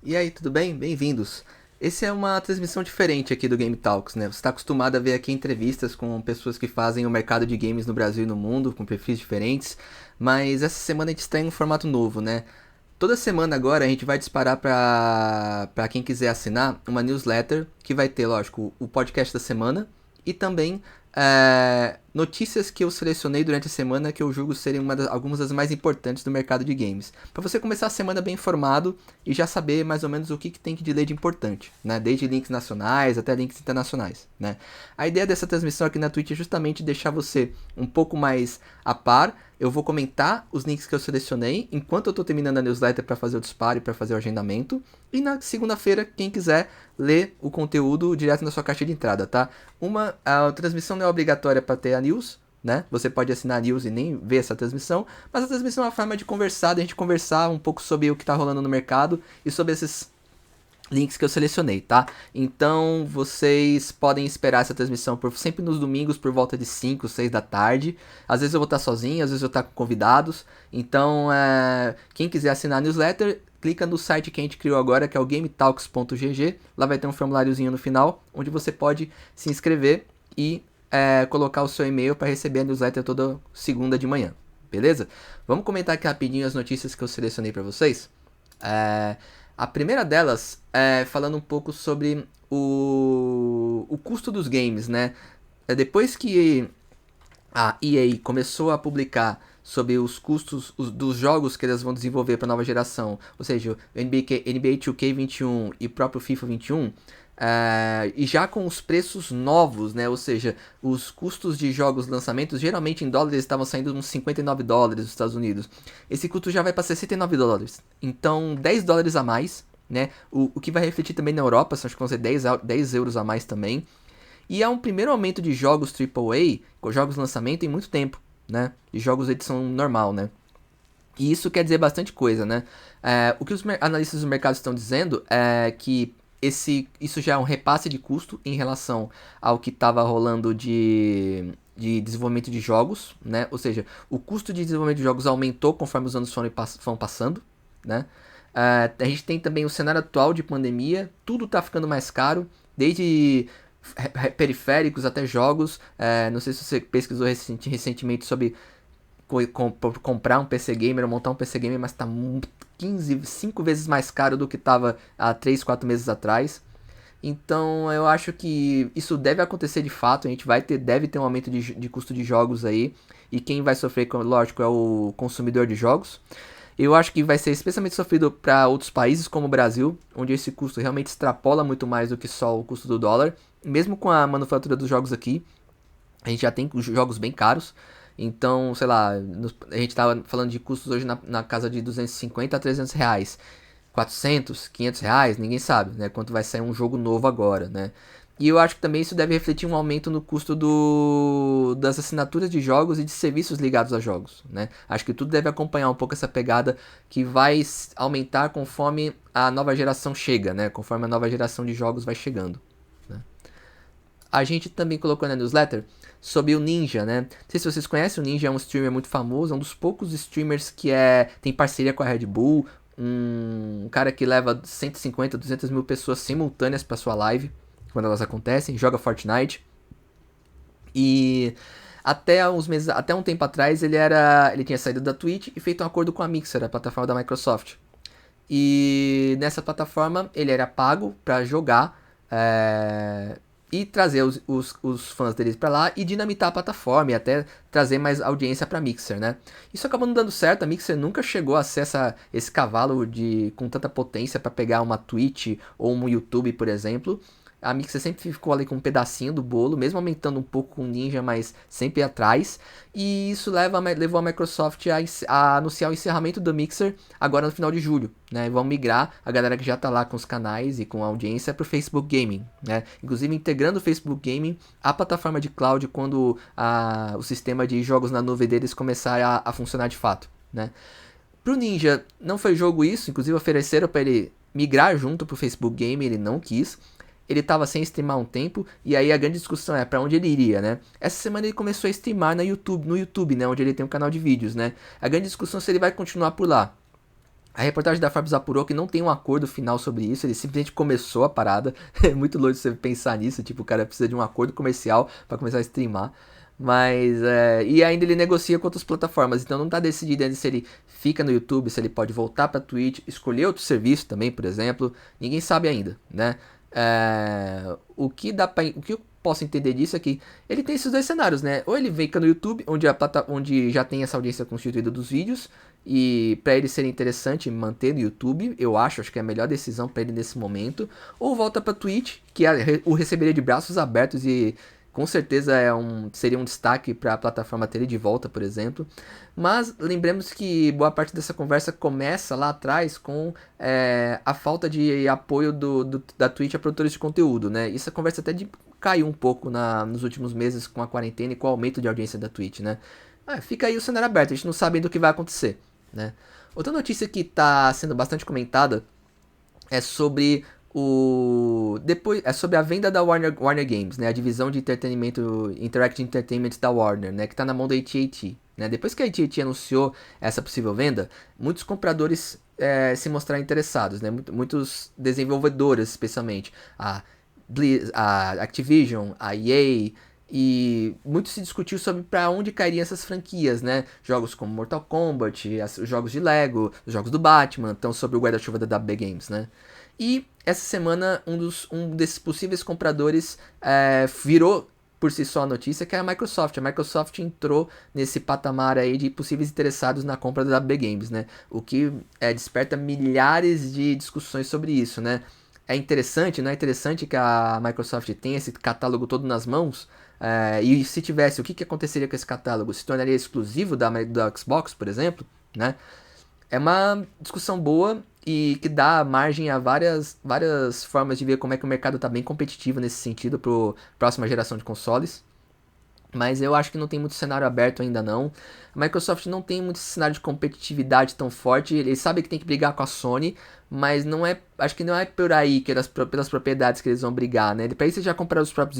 E aí, tudo bem? Bem-vindos. Esse é uma transmissão diferente aqui do Game Talks, né? Você está acostumado a ver aqui entrevistas com pessoas que fazem o mercado de games no Brasil e no mundo, com perfis diferentes, mas essa semana a gente está em um formato novo, né? Toda semana agora a gente vai disparar para quem quiser assinar uma newsletter que vai ter, lógico, o podcast da semana e também notícias que eu selecionei durante a semana que eu julgo serem algumas das mais importantes do mercado de games. Para você começar a semana bem informado e já saber mais ou menos o que tem que de ler de importante, né? Desde links nacionais até links internacionais, né? A ideia dessa transmissão aqui na Twitch é justamente deixar você um pouco mais a par. Eu vou comentar os links que eu selecionei enquanto eu estou terminando a newsletter para fazer o disparo e para fazer o agendamento. E na segunda-feira, quem quiser ler o conteúdo direto na sua caixa de entrada, tá? A transmissão não é obrigatória para ter a news, né? Você pode assinar a news e nem ver essa transmissão, mas a transmissão é uma forma de conversar, de a gente conversar um pouco sobre o que está rolando no mercado e sobre esses links que eu selecionei, tá? Então vocês podem esperar essa transmissão sempre nos domingos por volta de 5, 6 da tarde. Às vezes eu vou estar sozinho, às vezes eu vou estar com convidados. Então, quem quiser assinar a newsletter, clica no site que a gente criou agora, que é o gametalks.gg. Lá vai ter um formuláriozinho no final, onde você pode se inscrever e colocar o seu e-mail para receber a newsletter toda segunda de manhã. Beleza? Vamos comentar aqui rapidinho as notícias que eu selecionei para vocês. A primeira delas é falando um pouco sobre o custo dos games, né? Depois que a EA começou a publicar sobre os custos dos jogos que eles vão desenvolver para a nova geração, ou seja, o NBA 2K21 e o próprio FIFA 21, e já com os preços novos, né? Ou seja, os custos de jogos lançamentos, geralmente em dólares, estavam saindo uns US$ 59 nos Estados Unidos. Esse custo já vai para US$ 69. Então, US$ 10 a mais, né? O que vai refletir também na Europa, acho que vão ser 10 euros a mais também. E é um primeiro aumento de jogos AAA, com jogos lançamento, em muito tempo, né? E jogos edição normal, né? E isso quer dizer bastante coisa, né? O que os analistas do mercado estão dizendo é que isso já é um repasse de custo em relação ao que estava rolando de desenvolvimento de jogos, né? Ou seja, o custo de desenvolvimento de jogos aumentou conforme os anos foram passando, né? A gente tem também o cenário atual de pandemia, tudo está ficando mais caro, desde periféricos até jogos. Não sei se você pesquisou recentemente sobre comprar um PC Gamer ou montar um PC Gamer, mas tá 5 vezes mais caro do que estava há 3, 4 meses atrás. Então eu acho que isso deve acontecer de fato, deve ter um aumento de custo de jogos aí, e quem vai sofrer, lógico, é o consumidor de jogos. Eu acho que vai ser especialmente sofrido para outros países como o Brasil, onde esse custo realmente extrapola muito mais do que só o custo do dólar. Mesmo com a manufatura dos jogos aqui, a gente já tem jogos bem caros. Então, sei lá, a gente tava falando de custos hoje na casa de 250 a 300 reais. 400, 500 reais, ninguém sabe, né? Quanto vai sair um jogo novo agora, né? E eu acho que também isso deve refletir um aumento no custo das assinaturas de jogos e de serviços ligados a jogos, né? Acho que tudo deve acompanhar um pouco essa pegada que vai aumentar conforme a nova geração chega, né? Conforme a nova geração de jogos vai chegando, né? A gente também colocou na newsletter sobre o Ninja, né? Não sei se vocês conhecem, o Ninja é um streamer muito famoso, é um dos poucos streamers que tem parceria com a Red Bull, um cara que leva 150, 200 mil pessoas simultâneas para sua live, quando elas acontecem, joga Fortnite. E até um tempo atrás, ele tinha saído da Twitch e feito um acordo com a Mixer, a plataforma da Microsoft. E nessa plataforma ele era pago para jogar, e trazer os fãs deles para lá e dinamitar a plataforma e até trazer mais audiência para Mixer, né? Isso acabou não dando certo, a Mixer nunca chegou a ser esse cavalo com tanta potência para pegar uma Twitch ou um YouTube, por exemplo. A Mixer sempre ficou ali com um pedacinho do bolo, mesmo aumentando um pouco com o Ninja, mas sempre atrás. E isso levou a Microsoft a anunciar o encerramento do Mixer agora no final de julho, né? Vão migrar a galera que já tá lá com os canais e com a audiência pro Facebook Gaming, né? Inclusive integrando o Facebook Gaming à plataforma de cloud quando o sistema de jogos na nuvem deles começar a funcionar de fato, né? Pro Ninja não foi jogo isso, inclusive ofereceram para ele migrar junto pro Facebook Gaming, ele não quis. Ele tava sem streamar um tempo, e aí a grande discussão é para onde ele iria, né? Essa semana ele começou a streamar no YouTube, né? Onde ele tem um canal de vídeos, né? A grande discussão é se ele vai continuar por lá. A reportagem da Forbes apurou que não tem um acordo final sobre isso, ele simplesmente começou a parada. É muito louco você pensar nisso, tipo, o cara precisa de um acordo comercial para começar a streamar. Mas, e ainda ele negocia com outras plataformas, então não tá decidido ainda se ele fica no YouTube, se ele pode voltar pra Twitch, escolher outro serviço também, por exemplo. Ninguém sabe ainda, né? O que eu posso entender disso é que ele tem esses dois cenários, né? Ou ele fica no YouTube, onde já tem essa audiência constituída dos vídeos, e para ele ser interessante manter no YouTube, acho que é a melhor decisão para ele nesse momento. Ou volta para Twitch, que o receberia de braços abertos e com certeza seria um destaque para a plataforma ter ele de volta, por exemplo. Mas lembremos que boa parte dessa conversa começa lá atrás com a falta de apoio da Twitch a produtores de conteúdo, né? Isso a conversa até caiu um pouco nos últimos meses com a quarentena e com o aumento de audiência da Twitch, né? Fica aí o cenário aberto, a gente não sabe ainda o que vai acontecer, né? Outra notícia que está sendo bastante comentada é sobre sobre a venda da Warner Games, né? A divisão de entretenimento, Interactive Entertainment da Warner, né? Que está na mão da AT&T, né? Depois que a AT&T anunciou essa possível venda, muitos compradores se mostraram interessados, né? Muitos desenvolvedores, especialmente a Activision, a EA, e muito se discutiu sobre para onde cairiam essas franquias, né? Jogos como Mortal Kombat, os jogos de Lego, os jogos do Batman, estão sob o guarda-chuva da WB Games, né? E essa semana um desses possíveis compradores virou por si só a notícia, que é a Microsoft. A Microsoft entrou nesse patamar aí de possíveis interessados na compra da WB Games, né? O que desperta milhares de discussões sobre isso, né? É interessante, não é interessante que a Microsoft tenha esse catálogo todo nas mãos? E se tivesse, o que aconteceria com esse catálogo? Se tornaria exclusivo do Xbox, por exemplo, né? É uma discussão boa e que dá margem a várias formas de ver como é que o mercado está bem competitivo nesse sentido para a próxima geração de consoles. Mas eu acho que não tem muito cenário aberto ainda não. A Microsoft não tem muito cenário de competitividade tão forte. Eles sabem que tem que brigar com a Sony, mas acho que não é por aí que pelas propriedades que eles vão brigar, né? Para isso eles já compraram os próprios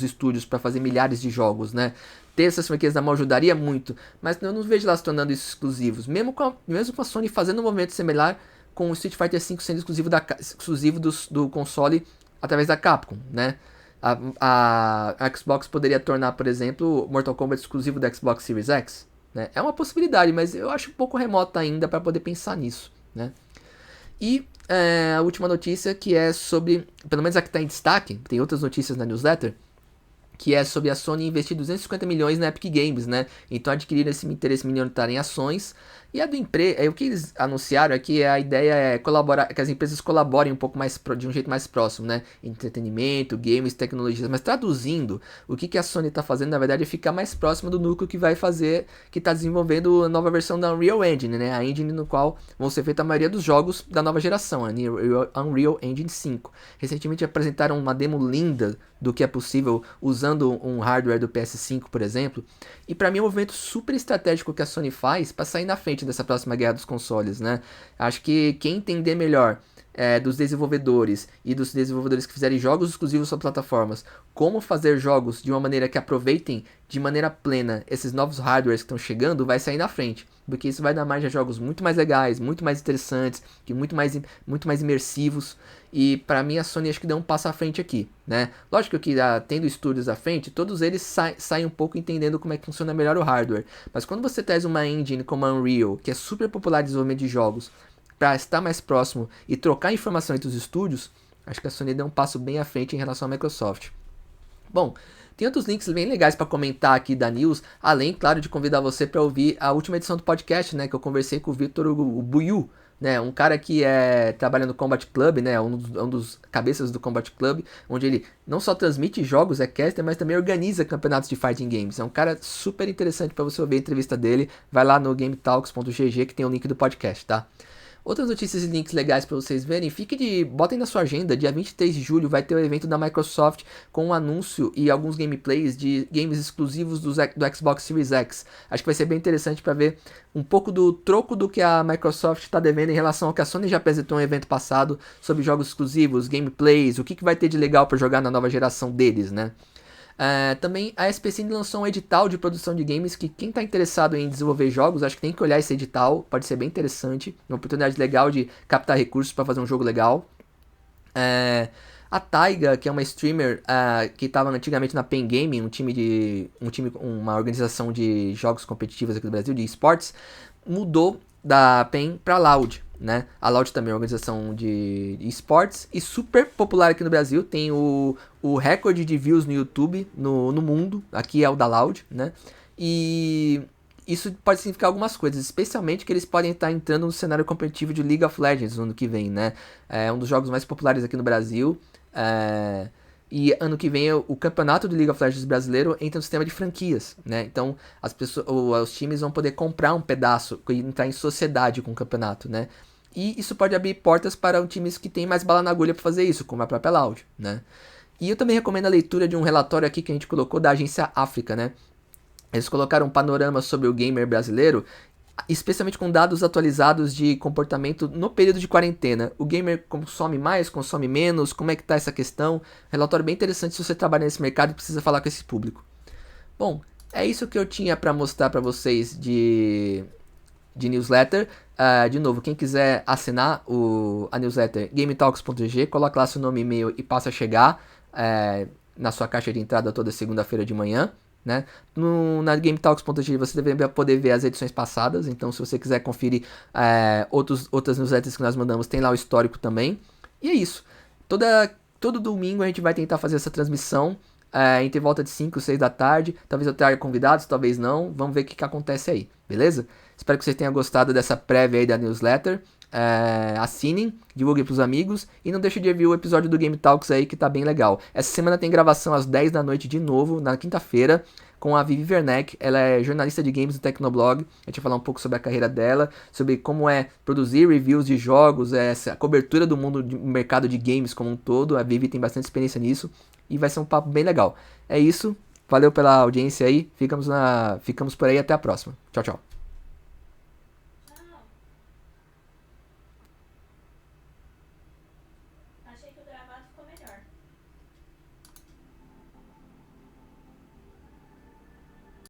estúdios para fazer milhares de jogos, né? Ter essas franquias na mão ajudaria muito, mas eu não vejo elas se tornando isso exclusivos. Mesmo com a Sony fazendo um movimento similar com o Street Fighter V sendo exclusivo do console através da Capcom, né? A Xbox poderia tornar, por exemplo, Mortal Kombat exclusivo da Xbox Series X, né? É uma possibilidade, mas eu acho um pouco remota ainda para poder pensar nisso, né? E a última notícia que é sobre, pelo menos a que está em destaque, tem outras notícias na newsletter, que é sobre a Sony investir 250 milhões na Epic Games, né? Então adquiriram esse interesse minoritário em ações. E a do o que eles anunciaram é que a ideia é colaborar, que as empresas colaborem um pouco mais de um jeito mais próximo, né? Entretenimento, games, tecnologias. Mas traduzindo, o que a Sony está fazendo, na verdade, é ficar mais próximo do núcleo que vai fazer, que está desenvolvendo a nova versão da Unreal Engine, né? A engine no qual vão ser feitas a maioria dos jogos da nova geração, a Unreal Engine 5. Recentemente apresentaram uma demo linda do que é possível usando um hardware do PS5, por exemplo. E para mim é um movimento super estratégico que a Sony faz para sair na frente dessa próxima guerra dos consoles, né? Acho que quem entender melhor dos desenvolvedores e dos desenvolvedores que fizerem jogos exclusivos para plataformas, como fazer jogos de uma maneira que aproveitem de maneira plena esses novos hardwares que estão chegando, vai sair na frente, porque isso vai dar margem a jogos muito mais legais, muito mais interessantes, que muito mais imersivos. E para mim a Sony acho que deu um passo à frente aqui, né? Lógico que tendo estúdios à frente, todos eles saem um pouco entendendo como é que funciona melhor o hardware. Mas quando você traz uma engine como a Unreal, que é super popular em desenvolvimento de jogos, para estar mais próximo e trocar informação entre os estúdios, acho que a Sony deu um passo bem à frente em relação à Microsoft. Bom, tem outros links bem legais para comentar aqui da news, além, claro, de convidar você para ouvir a última edição do podcast, né, que eu conversei com o Victor o Buiu, né, um cara que trabalha no Combat Club, né, um dos cabeças do Combat Club, onde ele não só transmite jogos, é caster, mas também organiza campeonatos de fighting games. É um cara super interessante para você ouvir a entrevista dele. Vai lá no gametalks.gg que tem o link do podcast, tá? Outras notícias e links legais para vocês verem, botem na sua agenda, dia 23 de julho vai ter o evento da Microsoft com um anúncio e alguns gameplays de games exclusivos do Xbox Series X. Acho que vai ser bem interessante para ver um pouco do troco do que a Microsoft está devendo em relação ao que a Sony já apresentou no evento passado sobre jogos exclusivos, gameplays, o que vai ter de legal para jogar na nova geração deles, né? Também a SPCine lançou um edital de produção de games que quem está interessado em desenvolver jogos, acho que tem que olhar esse edital, pode ser bem interessante, uma oportunidade legal de captar recursos para fazer um jogo legal. A Taiga, que é uma streamer que estava antigamente na Pen Gaming, uma organização de jogos competitivos aqui do Brasil, de esportes, mudou da Pen para Loud, né? A Loud também é uma organização de esportes e super popular aqui no Brasil, tem o recorde de views no YouTube no mundo, aqui é o da Loud, né? E isso pode significar algumas coisas, especialmente que eles podem estar entrando no cenário competitivo de League of Legends no ano que vem, né? É um dos jogos mais populares aqui no Brasil. E ano que vem o campeonato do League of Legends brasileiro entra no sistema de franquias, né? Então os times vão poder comprar um pedaço e entrar em sociedade com o campeonato, né? E isso pode abrir portas para times que têm mais bala na agulha para fazer isso, como a própria Loud, né? E eu também recomendo a leitura de um relatório aqui que a gente colocou da agência África, né? Eles colocaram um panorama sobre o gamer brasileiro, especialmente com dados atualizados de comportamento no período de quarentena. O gamer consome mais, consome menos, como é que tá essa questão? Relatório bem interessante se você trabalha nesse mercado e precisa falar com esse público. Bom, é isso que eu tinha para mostrar para vocês de newsletter. De novo, quem quiser assinar a newsletter gametalks.gg, coloca lá seu nome e e-mail e passa a chegar na sua caixa de entrada toda segunda-feira de manhã. Né? Na GameTalks.gg você deve poder ver as edições passadas, então se você quiser conferir outras newsletters que nós mandamos, tem lá o histórico também. E é isso. Todo domingo a gente vai tentar fazer essa transmissão entre volta de 5 e 6 da tarde. Talvez eu traga convidados, talvez não. Vamos ver o que acontece aí, beleza? Espero que vocês tenham gostado dessa prévia aí da newsletter. Assinem, divulguem pros amigos e não deixe de ver o episódio do Game Talks aí que tá bem legal. Essa semana tem gravação às 10 da noite de novo, na quinta-feira, com a Vivi Werneck. Ela é jornalista de games do Tecnoblog. A gente vai falar um pouco sobre a carreira dela, sobre como é produzir reviews de jogos, essa cobertura do mundo do mercado de games como um todo. A Vivi tem bastante experiência nisso e vai ser um papo bem legal. É isso, valeu pela audiência aí, ficamos por aí, até a próxima. Tchau, tchau.